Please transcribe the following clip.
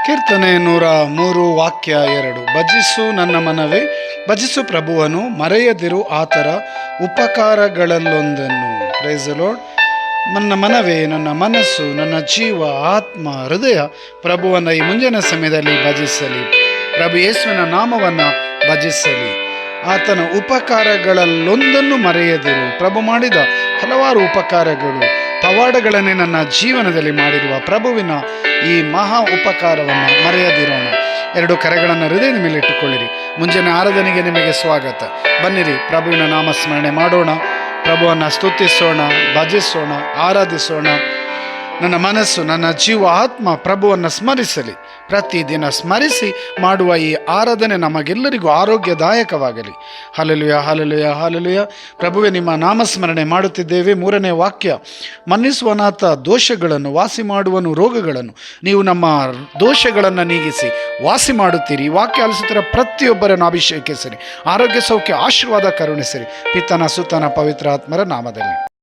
ಕೀರ್ತನೆ 103 ವಾಕ್ಯ 2. ಭಜಿಸು ನನ್ನ ಮನವೇ, ಭಜಿಸು ಪ್ರಭುವನು, ಮರೆಯದಿರು ಆತರ ಉಪಕಾರಗಳಲ್ಲೊಂದನ್ನು. Price the lord. ನನ್ನ ಮನವೇ, ನನ್ನ ಮನಸ್ಸು, ನನ್ನ ಜೀವ, ಆತ್ಮ, ಹೃದಯ ಪ್ರಭುವನ್ನು ಈ ಮುಂಜಾನೆ ಸಮಯದಲ್ಲಿ ಭಜಿಸಲಿ. ಪ್ರಭು ಯೇಸುವಿನ ನಾಮವನ್ನು ಭಜಿಸಲಿ. ಆತನ ಉಪಕಾರಗಳಲ್ಲೊಂದನ್ನು ಮರೆಯದಿರು. ಪ್ರಭು ಮಾಡಿದ ಹಲವಾರು ಉಪಕಾರಗಳು, ಪವಾಡಗಳನ್ನೇ ನನ್ನ ಜೀವನದಲ್ಲಿ ಮಾಡಿರುವ ಪ್ರಭುವಿನ ಈ ಮಹಾ ಉಪಕಾರವನ್ನು ಮರೆಯದಿರೋಣ. 2 ಕರೆಗಳನ್ನು ಹೃದಯದ ಮೇಲೆ ಇಟ್ಟುಕೊಳ್ಳಿರಿ. ಮುಂಜಾನೆ ಆರಾಧನೆಗೆ ನಿಮಗೆ ಸ್ವಾಗತ. ಬನ್ನಿರಿ, ಪ್ರಭುವಿನ ನಾಮಸ್ಮರಣೆ ಮಾಡೋಣ, ಪ್ರಭುವನ್ನು ಸ್ತುತಿಸೋಣ, ಭಜಿಸೋಣ, ಆರಾಧಿಸೋಣ. ನನ್ನ ಮನಸ್ಸು, ನನ್ನ ಜೀವ, ಆತ್ಮ ಪ್ರಭುವನ್ನು ಸ್ಮರಿಸಲಿ. ಪ್ರತಿದಿನ ಸ್ಮರಿಸಿ ಮಾಡುವ ಈ ಆರಾಧನೆ ನಮಗೆಲ್ಲರಿಗೂ ಆರೋಗ್ಯದಾಯಕವಾಗಲಿ. Hallelujah, hallelujah, hallelujah. ಪ್ರಭುವೇ, ನಿಮ್ಮ ನಾಮಸ್ಮರಣೆ ಮಾಡುತ್ತಿದ್ದೇವೆ. 3ನೇ ವಾಕ್ಯ, ಮನ್ನಿಸುವನಾಥ ದೋಷಗಳನ್ನು, ವಾಸಿ ಮಾಡುವನು ರೋಗಗಳನ್ನು. ನೀವು ನಮ್ಮ ದೋಷಗಳನ್ನು ನೀಗಿಸಿ ವಾಸಿ ಮಾಡುತ್ತೀರಿ. ವಾಕ್ಯ ಆಲಿಸುತ್ತಿರುವ ಪ್ರತಿಯೊಬ್ಬರನ್ನು ಅಭಿಷೇಕಿಸಿರಿ. ಆರೋಗ್ಯ, ಸೌಖ್ಯ, ಆಶೀರ್ವಾದ ಕರುಣಿಸಿರಿ. ಪಿತನ, ಸುತನ, ಪವಿತ್ರ ಆತ್ಮರ ನಾಮದಲ್ಲಿ.